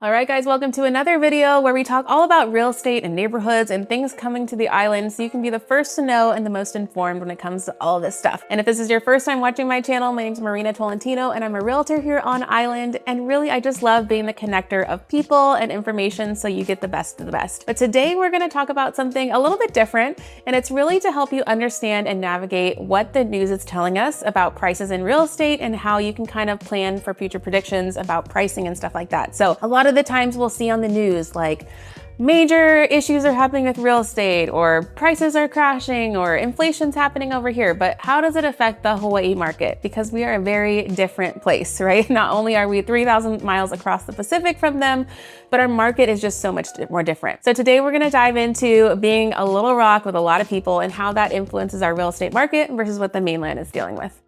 All right, guys, welcome to another video where we talk all about real estate and neighborhoods and things coming to the island so you can be the first to know and the most informed when it comes to all this stuff. And if this is your first time watching my channel, my name's Marina Tolentino and I'm a realtor here on island. And really, I just love being the connector of people and information so you get the best of the best. But today we're going to talk about something a little bit different, and it's really to help you understand and navigate what the news is telling us about prices in real estate and how you can kind of plan for future predictions about pricing and stuff like that. So a lot of the times we'll see on the news like major issues are happening with real estate, or prices are crashing, or inflation's happening over here. But how does it affect the Hawaii market? Because we are a very different place, right? Not only are we 3,000 miles across the Pacific from them, but our market is just so much more different. So today we're gonna dive into being a little rock with a lot of people and how that influences our real estate market versus what the mainland is dealing with.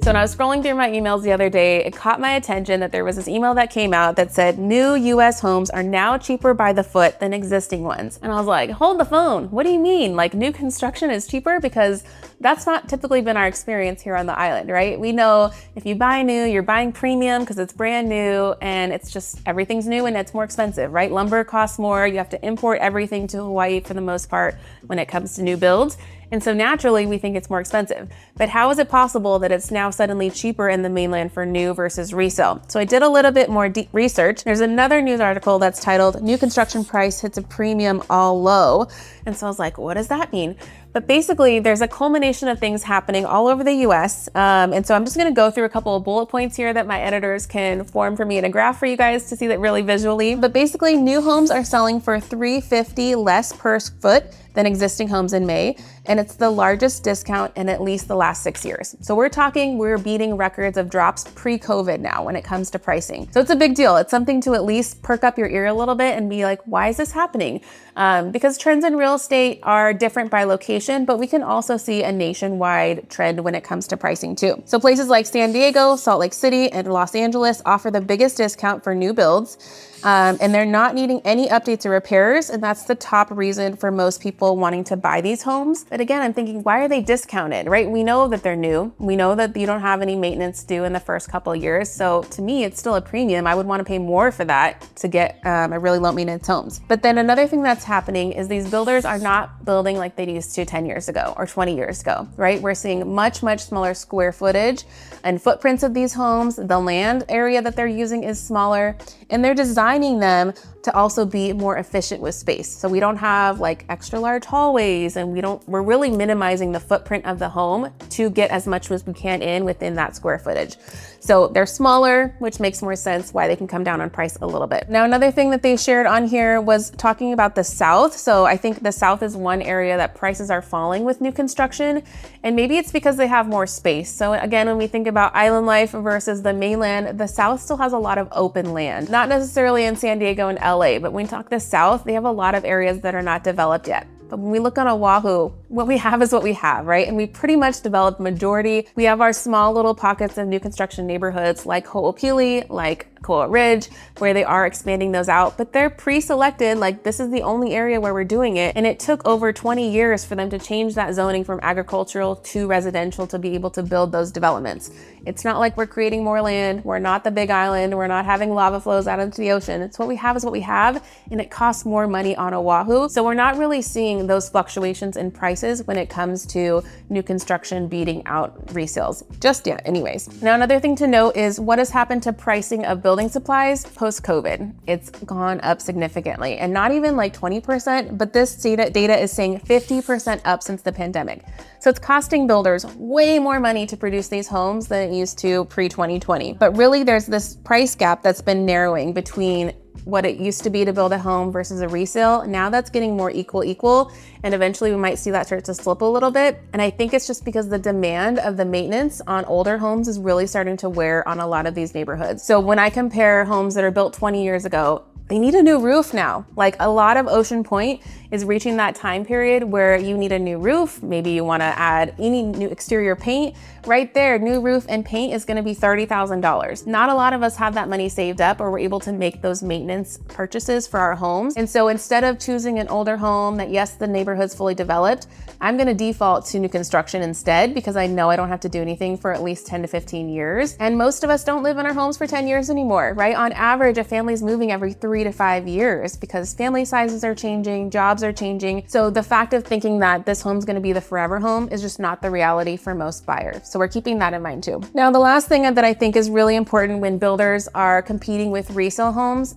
So when I was scrolling through my emails the other day, it caught my attention that there was this email that came out that said new US homes are now cheaper by the foot than existing ones. And I was like, hold the phone. What do you mean? Like new construction is cheaper? Because that's not typically been our experience here on the island, right? We know if you buy new, you're buying premium because it's brand new and it's just everything's new and it's more expensive, right? Lumber costs more. You have to import everything to Hawaii for the most part when it comes to new builds. And so naturally we think it's more expensive. But how is it possible that it's now suddenly cheaper in the mainland for new versus resale? So I did a little bit more deep research. There's another news article that's titled "New Construction Price Hits a Premium All Low." And so I was like, what does that mean? But basically there's a culmination of things happening all over the US. And so I'm just gonna go through a couple of bullet points here that my editors can form for me in a graph for you guys to see that really visually. But basically new homes are selling for $350 less per foot than existing homes in May. And it's the largest discount in at least the last 6 years. So we're beating records of drops pre-COVID now when it comes to pricing. So it's a big deal. It's something to at least perk up your ear a little bit and be like, why is this happening? Because trends in real estate are different by location, but we can also see a nationwide trend when it comes to pricing too. So places like San Diego, Salt Lake City, and Los Angeles offer the biggest discount for new builds. And they're not needing any updates or repairs. And that's the top reason for most people wanting to buy these homes. But again, I'm thinking, why are they discounted, right? We know that they're new. We know that you don't have any maintenance due in the first couple of years. So to me, it's still a premium. I would want to pay more for that to get a really low maintenance homes. But then another thing that's happening is these builders are not building like they used to 10 years ago or 20 years ago, right? We're seeing much, much smaller square footage and footprints of these homes. The land area that they're using is smaller, and they're designing them to also be more efficient with space. So we don't have like extra large hallways, and we're really minimizing the footprint of the home to get as much as we can in within that square footage. So they're smaller, which makes more sense why they can come down on price a little bit. Now, another thing that they shared on here was talking about the South. So I think the South is one area that prices are falling with new construction, and maybe it's because they have more space. So again, when we think about island life versus the mainland, the South still has a lot of open land, not necessarily in San Diego and LA, but when we talk the South, they have a lot of areas that are not developed yet. But when we look on Oʻahu, what we have is what we have, right? And we pretty much developed majority. We have our small little pockets of new construction neighborhoods like Opili, like Koa Ridge, where they are expanding those out, but they're pre-selected, like this is the only area where we're doing it. And it took over 20 years for them to change that zoning from agricultural to residential to be able to build those developments. It's not like we're creating more land. We're not the big island. We're not having lava flows out into the ocean. It's what we have is what we have, and it costs more money on Oʻahu. So we're not really seeing those fluctuations in prices when it comes to new construction beating out resales just yet anyways. Now, another thing to note is what has happened to pricing of building supplies post-COVID. It's gone up significantly, and not even like 20%, but this data is saying 50% up since the pandemic. So it's costing builders way more money to produce these homes than it used to pre-2020. But really there's this price gap that's been narrowing between what it used to be to build a home versus a resale. Now that's getting more equal, and eventually we might see that start to slip a little bit. And I think it's just because the demand of the maintenance on older homes is really starting to wear on a lot of these neighborhoods. So when I compare homes that are built 20 years ago, they need a new roof now. Like a lot of Ocean Point is reaching that time period where you need a new roof. Maybe you want to add any new exterior paint, right there, new roof and paint is gonna be $30,000. Not a lot of us have that money saved up, or we're able to make those maintenance purchases for our homes. And so instead of choosing an older home that, yes, the neighborhood's fully developed, I'm gonna default to new construction instead, because I know I don't have to do anything for at least 10 to 15 years. And most of us don't live in our homes for 10 years anymore, right? On average, a family's moving every 3 to 5 years because family sizes are changing, jobs are changing. So the fact of thinking that this home's gonna be the forever home is just not the reality for most buyers. So we're keeping that in mind too. Now, the last thing that I think is really important when builders are competing with resale homes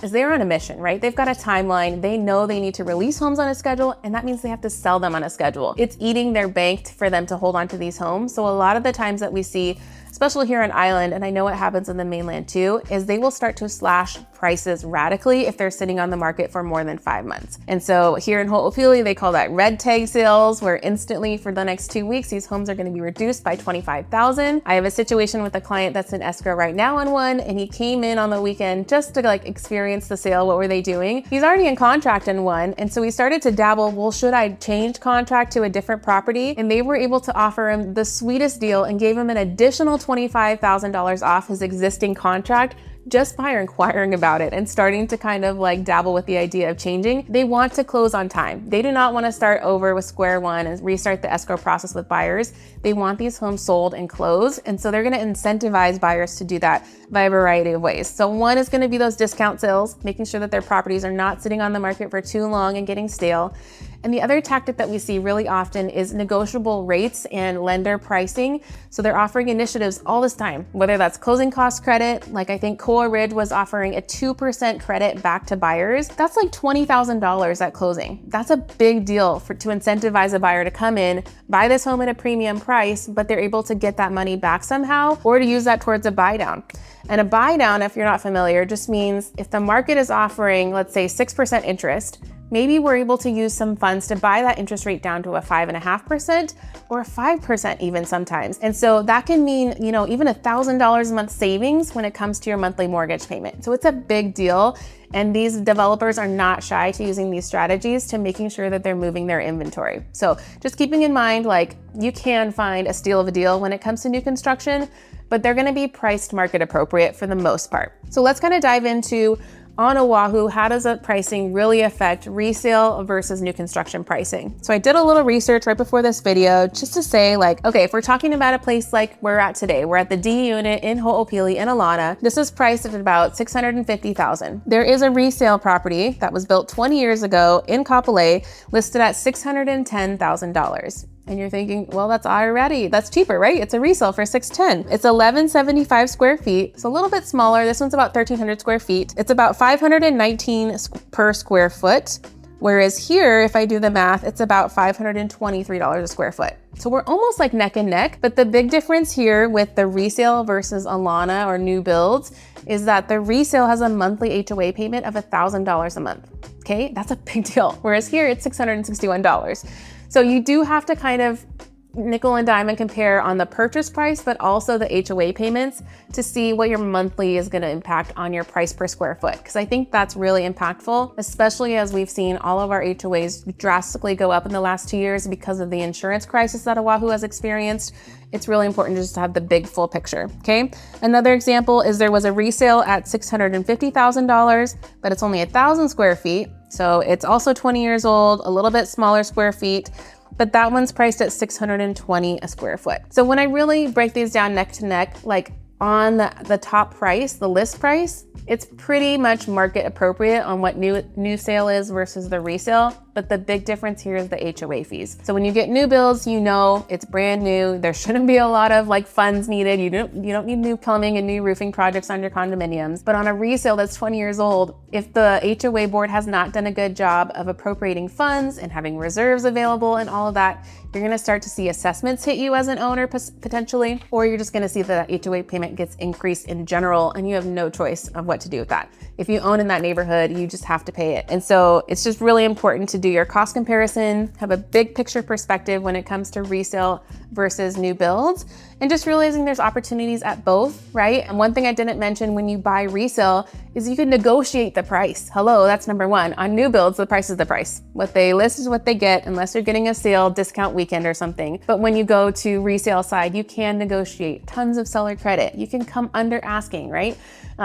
is they're on a mission, right? They've got a timeline. They know they need to release homes on a schedule, and that means they have to sell them on a schedule. It's eating their bank for them to hold on to these homes. So a lot of the times that we see, especially here on island, and I know it happens in the mainland too, is they will start to slash prices radically if they're sitting on the market for more than 5 months. And so here in Ho'opili, they call that red tag sales, where instantly for the next 2 weeks, these homes are gonna be reduced by $25,000. I have a situation with a client that's in escrow right now on one, and he came in on the weekend just to like experience the sale. What were they doing? He's already in contract in one. And so we started to dabble, well, should I change contract to a different property? And they were able to offer him the sweetest deal and gave him an additional $25,000 off his existing contract just by inquiring about it and starting to kind of like dabble with the idea of changing. They want to close on time. They do not want to start over with square one and restart the escrow process with buyers. They want these homes sold and closed. And so they're going to incentivize buyers to do that by a variety of ways. So one is going to be those discount sales, making sure that their properties are not sitting on the market for too long and getting stale. And the other tactic that we see really often is negotiable rates and lender pricing. So they're offering initiatives all this time, whether that's closing cost credit, like I think Koa Ridge was offering a 2% credit back to buyers. That's like $20,000 at closing. That's a big deal to incentivize a buyer to come in, buy this home at a premium price, but they're able to get that money back somehow, or to use that towards a buy down. And a buy down, if you're not familiar, just means if the market is offering, let's say 6% interest, maybe we're able to use some funds to buy that interest rate down to a 5.5% or 5% even sometimes. And so that can mean, you know, even $1,000 a month savings when it comes to your monthly mortgage payment. So it's a big deal. And these developers are not shy to using these strategies to making sure that they're moving their inventory. So just keeping in mind, like, you can find a steal of a deal when it comes to new construction, but they're gonna be priced market appropriate for the most part. So let's kind of dive into, on Oʻahu, how does that pricing really affect resale versus new construction pricing? So I did a little research right before this video just to say, like, okay, if we're talking about a place like we're at today, we're at the D unit in Ho'opili in Alana. This is priced at about $650,000. There is a resale property that was built 20 years ago in Kapolei listed at $610,000. And you're thinking, well, that's cheaper, right? It's a resale for $610,000. It's 1,175 square feet. It's a little bit smaller. This one's about 1,300 square feet. It's about $519 per square foot. Whereas here, if I do the math, it's about $523 a square foot. So we're almost like neck and neck, but the big difference here with the resale versus Alana or new builds is that the resale has a monthly HOA payment of $1,000 a month. Okay, that's a big deal. Whereas here it's $661. So you do have to kind of nickel and dime and compare on the purchase price, but also the HOA payments to see what your monthly is going to impact on your price per square foot. Because I think that's really impactful, especially as we've seen all of our HOAs drastically go up in the last 2 years because of the insurance crisis that Oʻahu has experienced. It's really important just to have the big full picture, okay? Another example is there was a resale at $650,000, but it's only 1,000 square feet. So it's also 20 years old, a little bit smaller square feet, but that one's priced at $620 a square foot. So when I really break these down neck to neck, like on the top price, the list price, it's pretty much market appropriate on what new sale is versus the resale. But the big difference here is the HOA fees. So when you get new builds, you know it's brand new. There shouldn't be a lot of like funds needed. You don't need new plumbing and new roofing projects on your condominiums. But on a resale that's 20 years old, if the HOA board has not done a good job of appropriating funds and having reserves available and all of that, you're gonna start to see assessments hit you as an owner potentially, or you're just gonna see that HOA payment gets increased in general and you have no choice of what to do with that. If you own in that neighborhood, you just have to pay it. And so it's just really important to do do your cost comparison, have a big picture perspective when it comes to resale versus new builds, and just realizing there's opportunities at both, right? And one thing I didn't mention when you buy resale is you can negotiate the price. Hello, that's number one. On new builds, the price is the price. What they list is what they get, unless you're getting a sale discount weekend or something. But when you go to resale side, you can negotiate tons of seller credit. You can come under asking, right?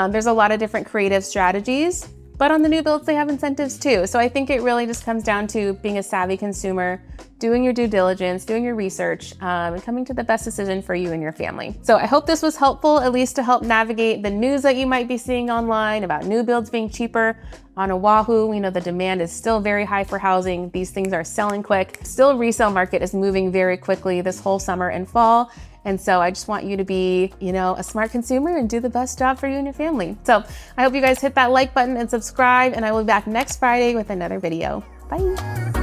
There's a lot of different creative strategies. But on the new builds, they have incentives too. So I think it really just comes down to being a savvy consumer, doing your due diligence, doing your research, and coming to the best decision for you and your family. So I hope this was helpful, at least to help navigate the news that you might be seeing online about new builds being cheaper on Oahu. You know, the demand is still very high for housing. These things are selling quick. Still, resale market is moving very quickly this whole summer and fall. And so I just want you to be, you know, a smart consumer and do the best job for you and your family. So I hope you guys hit that like button and subscribe, and I will be back next Friday with another video. Bye.